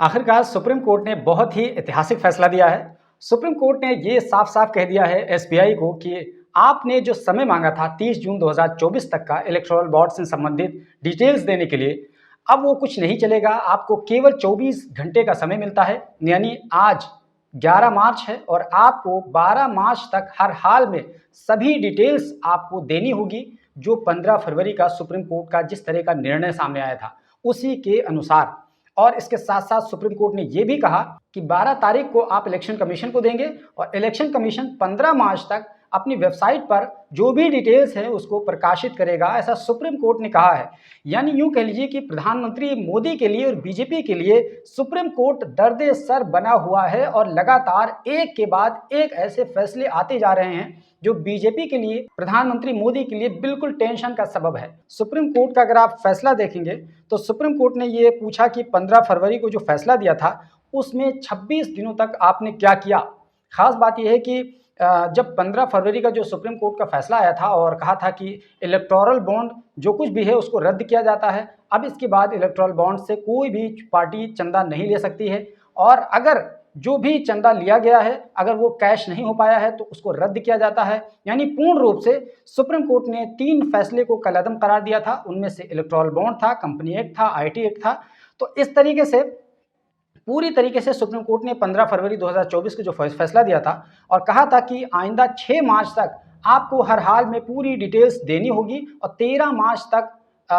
आखिरकार supreme court ने बहुत ही ऐतिहासिक फैसला दिया है। सुप्रीम कोर्ट ने ये साफ-साफ कह दिया है एसबीआई को कि आपने जो समय मांगा था 30 जून 2024 तक का इलेक्टोरल बॉन्ड से संबंधित डिटेल्स देने के लिए, अब वो कुछ नहीं चलेगा। आपको केवल 24 घंटे का समय मिलता है, यानी आज 11 मार्च है और आपको 12 मार्च तक हर हाल में सभी डिटेल्स आपको देनी होगी, जो 15 फरवरी का सुप्रीम कोर्ट का जिस तरह का निर्णय सामने आया था, उसी के अनुसार। और इसके साथ-साथ सुप्रीम कोर्ट ने यह भी कहा कि 12 तारीख को आप इलेक्शन कमीशन को देंगे और इलेक्शन कमीशन 15 मार्च तक अपनी वेबसाइट पर जो भी डिटेल्स है उसको प्रकाशित करेगा, ऐसा सुप्रीम कोर्ट ने कहा है। यानी यूं कह लीजिए कि प्रधानमंत्री मोदी के लिए और बीजेपी के लिए सुप्रीम कोर्ट दर्दे सर बना हुआ है और लगातार एक के बाद एक ऐसे फैसले आते जा रहे हैं जो बीजेपी के लिए, प्रधानमंत्री मोदी के लिए बिल्कुल टेंशन का सबब है। सुप्रीम कोर्ट का अगर आप फैसला देखेंगे तो सुप्रीम कोर्ट ने ये पूछा कि 15 फरवरी को जो फैसला दिया था उसमें 26 दिनों तक आपने क्या किया। खास बात यह है कि जब 15 फरवरी का जो सुप्रीम कोर्ट का फैसला आया था और कहा था कि इलेक्टोरल बॉन्ड जो कुछ भी है उसको रद्द किया जाता है, अब इसके बाद इलेक्टोरल बॉन्ड से कोई भी पार्टी चंदा नहीं ले सकती है और अगर जो भी चंदा लिया गया है अगर वो कैश नहीं हो पाया है तो उसको रद्द किया जाता है। यानी पूर्ण रूप से सुप्रीम कोर्ट ने 3 फैसले को कलअदम करार दिया था, उनमें से इलेक्टोरल बॉन्ड था, कंपनी एक्ट था, आईटी एक्ट था। तो इस तरीके से पूरी तरीके से सुप्रीम कोर्ट ने 15 फरवरी 2024 को जो फैसला दिया था और कहा था कि आइंदा 6 मार्च तक आपको हर हाल में पूरी डिटेल्स देनी होगी और 13 मार्च तक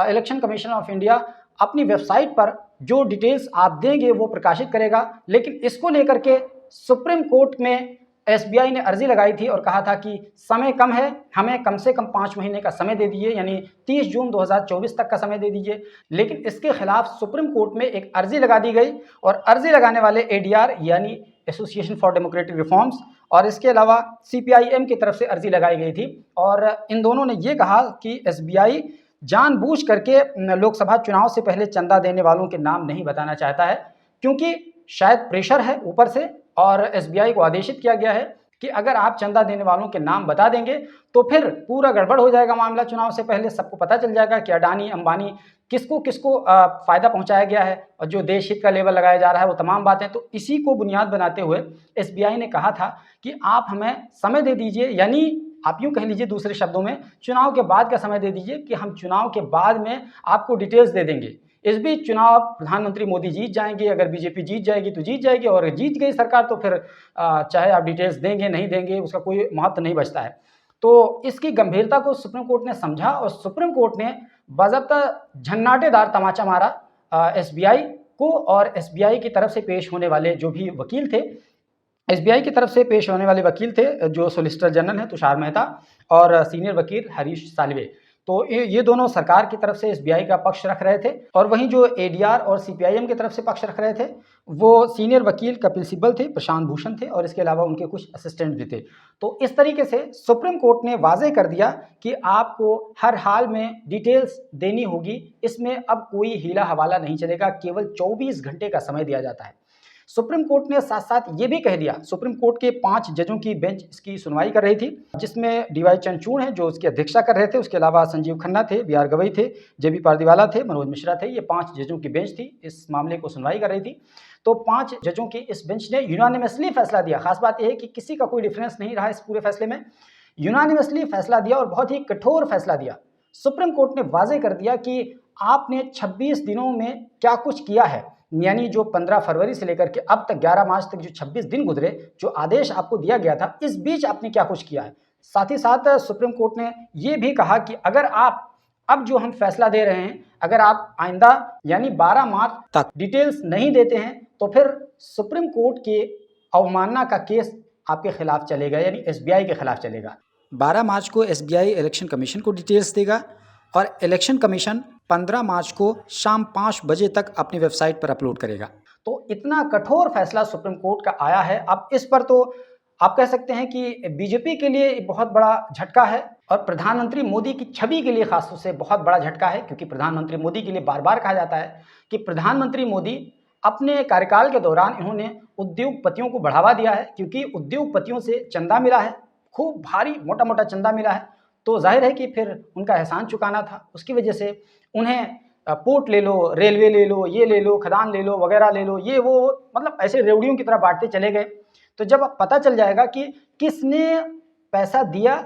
इलेक्शन कमीशन ऑफ इंडिया अपनी वेबसाइट पर जो डिटेल्स आप देंगे वो प्रकाशित करेगा। लेकिन इसको लेकर के सुप्रीम कोर्ट में एसबीआई ने अर्जी लगाई थी और कहा था कि समय कम है, हमें कम से कम 5 महीने का समय दे दीजिए, यानी 30 जून 2024 तक का समय दे दीजिए। लेकिन इसके खिलाफ सुप्रीम कोर्ट में एक अर्जी लगा दी गई और अर्जी लगाने वाले एडीआर यानी एसोसिएशन फॉर डेमोक्रेटिक रिफॉर्म्स और इसके अलावा सीपीआईएम की तरफ से अर्जी लगाई गई थी और इन दोनों ने ये कहा कि एसबीआई जानबूझ करके लोकसभा चुनाव से पहले चंदा देने वालों के नाम नहीं बताना चाहता है, क्योंकि शायद प्रेशर है ऊपर से और एसबीआई को आदेशित किया गया है कि अगर आप चंदा देने वालों के नाम बता देंगे तो फिर पूरा गड़बड़ हो जाएगा मामला। चुनाव से पहले सबको पता चल जाएगा कि अडानी अंबानी किसको किसको फायदा पहुंचाया गया है और जो देश हित का लेबल लगाया जा रहा है वो तमाम बातें। तो इसी को बुनियाद बनाते हुए एसबीआई ने कहा था कि आप हमें समय दे दीजिए, यानी आप यूं कह लीजिए दूसरे शब्दों में चुनाव के बाद का समय दे दीजिए कि हम चुनाव के बाद में आपको डिटेल्स दे देंगे। इस बीच चुनाव प्रधानमंत्री मोदी जीत जाएंगे, अगर बीजेपी जीत जाएगी तो जीत जाएगी और जीत गई सरकार तो फिर चाहे आप डिटेल्स देंगे नहीं देंगे उसका कोई महत्व नहीं बचता है। तो इसकी गंभीरता को सुप्रीम कोर्ट ने समझा और सुप्रीम कोर्ट ने बाज़ाब्ता झन्नाटेदार तमाचा मारा एसबीआई को और एसबीआई की तरफ से पेश होने वाले जो भी वकील थे, एसबीआई की तरफ से पेश होने वाले वकील थे जो सोलिसिटर जनरल हैं तुषार मेहता और सीनियर वकील हरीश साल्वे। तो ये दोनों सरकार की तरफ से एसबीआई का पक्ष रख रहे थे और वहीं जो एडीआर और सीपीआईएम की तरफ से पक्ष रख रहे थे वो सीनियर वकील कपिल सिब्बल थे, प्रशांत भूषण थे और इसके अलावा उनके कुछ असिस्टेंट भी थे। तो इस तरीके से सुप्रीम कोर्ट ने वाजे कर दिया कि आपको हर हाल में डिटेल्स देनी होगी, इसमें अब कोई हीला हवाला नहीं चलेगा, केवल 24 घंटे का समय दिया जाता है। सुप्रीम कोर्ट ने साथ साथ ये भी कह दिया, सुप्रीम कोर्ट के 5 जजों की बेंच इसकी सुनवाई कर रही थी, जिसमें डीवाई चंद्रचूड़ हैं जो उसकी अध्यक्षता कर रहे थे, उसके अलावा संजीव खन्ना थे, बी आर गवई थे, जेबी पारदीवाला थे, मनोज मिश्रा थे। ये 5 जजों की बेंच थी, इस मामले को सुनवाई कर रही थी। तो 5 जजों की इस बेंच ने यूनानिमसली फैसला दिया। खास बात यह है कि किसी का कोई डिफरेंस नहीं रहा इस पूरे फैसले में, यूनानिमसली फैसला दिया और बहुत ही कठोर फैसला दिया। सुप्रीम कोर्ट ने वाजे कर दिया कि आपने 26 दिनों में क्या कुछ किया है, यानी जो 15 फरवरी से लेकर के अब तक 11 मार्च तक जो 26 दिन गुजरे, जो आदेश आपको दिया गया था, इस बीच आपने क्या कुछ किया है। साथ ही साथ सुप्रीम कोर्ट ने ये भी कहा कि अगर आप अब जो हम फैसला दे रहे हैं, अगर आप आइंदा यानी 12 मार्च तक डिटेल्स नहीं देते हैं तो फिर सुप्रीम कोर्ट के अवमानना का केस आपके खिलाफ चलेगा, यानी एसबीआई के खिलाफ चलेगा। 12 मार्च को एसबीआई इलेक्शन कमीशन को डिटेल्स देगा और इलेक्शन कमीशन 15 मार्च को शाम 5 बजे तक अपनी वेबसाइट पर अपलोड करेगा। तो इतना कठोर फैसला सुप्रीम कोर्ट का आया है। अब इस पर तो आप कह सकते हैं कि बीजेपी के लिए बहुत बड़ा झटका है और प्रधानमंत्री मोदी की छवि के लिए खासतौर से बहुत बड़ा झटका है, क्योंकि प्रधानमंत्री मोदी के लिए बार बार कहा जाता है कि प्रधानमंत्री मोदी अपने कार्यकाल के दौरान इन्होंने उद्योगपतियों को बढ़ावा दिया है, क्योंकि उद्योगपतियों से चंदा मिला है, खूब भारी मोटा मोटा चंदा मिला है। तो जाहिर है कि फिर उनका एहसान चुकाना था, उसकी वजह से उन्हें पोर्ट ले लो, रेलवे ले लो, खदान ले लो, वगैरह ले लो, ये वो, मतलब ऐसे रेवड़ियों की तरह बांटते चले गए। तो जब पता चल जाएगा कि किसने पैसा दिया,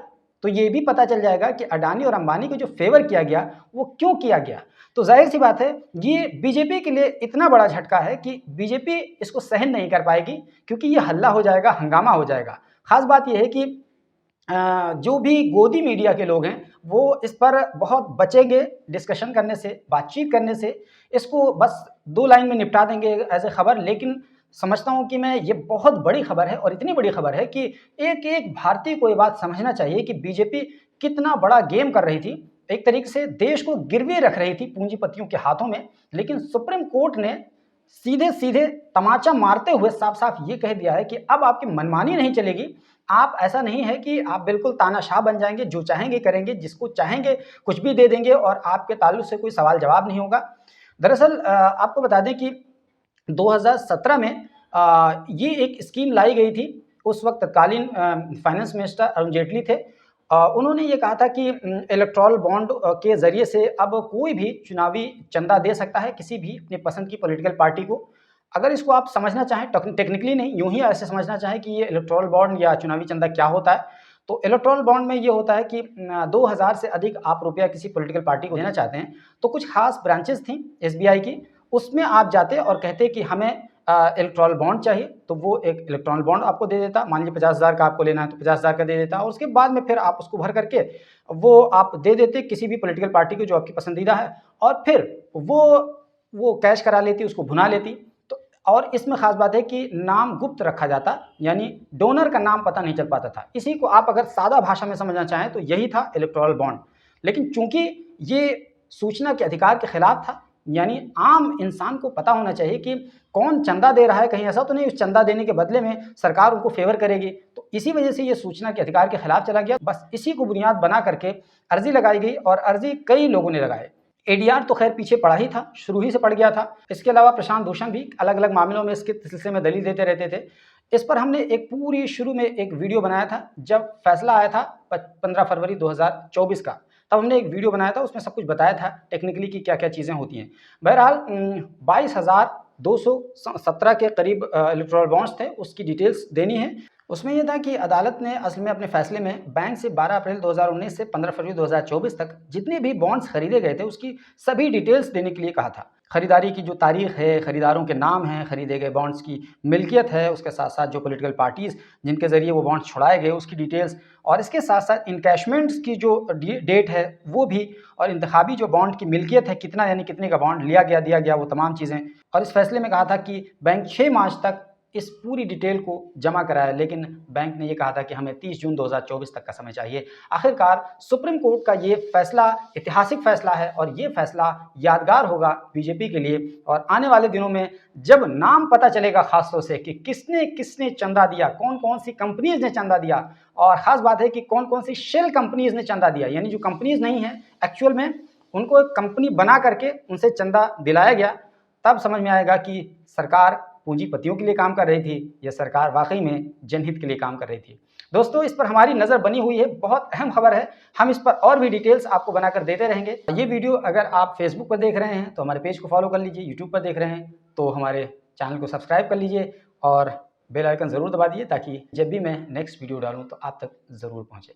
तो ये भी पता चल जाएगा कि अडानी और अंबानी को जो फेवर किया गया वो क्यों किया गया। तो जाहिर सी बात है, ये बीजेपी के लिए इतना बड़ा झटका है कि बीजेपी इसको सहन नहीं कर पाएगी, क्योंकि ये हल्ला हो जाएगा, हंगामा हो जाएगा। खास बात यह है कि जो भी गोदी मीडिया के लोग हैं वो इस पर बहुत बचेंगे डिस्कशन करने से, बातचीत करने से। इसको बस 2 लाइन में निपटा देंगे एज ए खबर, लेकिन समझता हूँ कि मैं ये बहुत बड़ी खबर है और इतनी बड़ी खबर है कि एक-एक भारतीय को ये बात समझना चाहिए कि बीजेपी कितना बड़ा गेम कर रही थी। एक तरीके से देश को गिरवी रख रही थी पूंजीपतियों के हाथों में, लेकिन सुप्रीम कोर्ट ने सीधे-सीधे तमाचा मारते हुए साफ-साफ ये कह दिया है कि अब आपकी मनमानी नहीं चलेगी। आप, ऐसा नहीं है कि आप बिल्कुल तानाशाह बन जाएँगे, जो चाहेंगे करेंगे, जिसको चाहेंगे कुछ भी दे देंगे और आपके ताल्लुक से कोई सवाल जवाब नहीं होगा। दरअसल आपको बता दें कि 2017 में ये एक स्कीम लाई गई थी। उस वक्त तत्कालीन फाइनेंस मिनिस्टर अरुण जेटली थे। उन्होंने ये कहा था कि इलेक्टोरल बॉन्ड के ज़रिए से अब कोई भी चुनावी चंदा दे सकता है किसी भी अपनी पसंद की पॉलिटिकल पार्टी को। अगर इसको आप समझना चाहें टेक्निकली नहीं, यूँ ही ऐसे समझना चाहें कि ये इलेक्टोरल बॉन्ड या चुनावी चंदा क्या होता है, तो इलेक्टोरल बॉन्ड में ये होता है कि 2000 से अधिक आप रुपया किसी पॉलिटिकल पार्टी को देना चाहते हैं, तो कुछ खास ब्रांचेज़ थीं एसबीआई की, उसमें आप जाते और कहते कि हमें इलेक्टोरल बॉन्ड चाहिए, तो वो एक इलेक्टोरल बॉन्ड आपको दे देता। मान लीजिए 50,000 का आपको लेना है तो 50,000 का दे देता, और उसके बाद में फिर आप उसको भर करके वो आप दे देते किसी भी पॉलिटिकल पार्टी को जो आपकी पसंदीदा है, और फिर वो कैश करा लेती, उसको भुना लेती। तो और इसमें ख़ास बात है कि नाम गुप्त रखा जाता, यानी डोनर का नाम पता नहीं चल पाता था। इसी को आप अगर सादा भाषा में समझना चाहें तो यही था इलेक्टोरल बॉन्ड। लेकिन चूँकि ये सूचना के अधिकार के खिलाफ था, यानी आम इंसान को पता होना चाहिए कि कौन चंदा दे रहा है, कहीं ऐसा तो नहीं उस चंदा देने के बदले में सरकार उनको फेवर करेगी। तो इसी वजह से ये सूचना के अधिकार के खिलाफ चला गया। बस इसी को बुनियाद बना करके अर्जी लगाई गई, और अर्जी कई लोगों ने लगाए। एडीआर तो खैर पीछे पड़ा ही था, शुरू ही से पड़ गया था। इसके अलावा प्रशांत भूषण भी अलग-अलग मामलों में इसके सिलसिले में दलील देते रहते थे। इस पर हमने एक पूरी शुरू में एक वीडियो बनाया था, जब फैसला आया था 15 फरवरी 2024 का। तब हमने एक वीडियो बनाया था, उसमें सब कुछ बताया था टेक्निकली कि क्या-क्या चीज़ें होती हैं। बहरहाल 22,217 के करीब इलेक्टोरल बॉन्ड्स थे, उसकी डिटेल्स देनी है। उसमें ये था कि अदालत ने असल में अपने फैसले में बैंक से 12 अप्रैल 2019 से 15 फरवरी 2024 तक जितने भी बॉन्ड्स खरीदे गए थे उसकी सभी डिटेल्स देने के लिए कहा था। खरीदारी की जो तारीख है, खरीदारों के नाम हैं, खरीदे गए बॉन्ड्स की मिल्कियत है, उसके साथ-साथ जो पॉलिटिकल पार्टीज़ जिनके ज़रिए वो बॉन्ड्स छुड़ाए गए उसकी डिटेल्स, और इसके साथ-साथ इनकैशमेंट्स की जो डेट है वो भी, और इंतखाबी जो बॉन्ड की मिल्कियत है, कितना यानी कितने का बॉन्ड लिया गया, दिया गया, वो तमाम चीज़ें। और इस फैसले में कहा था कि बैंक 6 मार्च तक इस पूरी डिटेल को जमा कराया, लेकिन बैंक ने ये कहा था कि हमें 30 जून 2024 तक का समय चाहिए। आखिरकार सुप्रीम कोर्ट का ये फैसला ऐतिहासिक फैसला है, और ये फैसला यादगार होगा बीजेपी के लिए। और आने वाले दिनों में जब नाम पता चलेगा खास तौर से कि किसने किसने चंदा दिया, कौन-कौन सी कंपनीज़ ने चंदा दिया, और ख़ास बात है कि कौन-कौन सी शेल कंपनीज़ ने चंदा दिया, यानी जो कंपनीज़ नहीं हैं एक्चुअल में, उनको एक कंपनी बना करके उनसे चंदा दिलाया गया, तब समझ में आएगा कि सरकार पूंजीपतियों के लिए काम कर रही थी या सरकार वाकई में जनहित के लिए काम कर रही थी। दोस्तों, इस पर हमारी नज़र बनी हुई है, बहुत अहम खबर है। हम इस पर और भी डिटेल्स आपको बनाकर देते रहेंगे। ये वीडियो अगर आप फेसबुक पर देख रहे हैं तो हमारे पेज को फॉलो कर लीजिए, यूट्यूब पर देख रहे हैं तो हमारे चैनल को सब्सक्राइब कर लीजिए, और बेल आइकन ज़रूर दबा दीजिए ताकि जब भी मैं नेक्स्ट वीडियो डालूँ तो आप तक ज़रूर पहुँचे।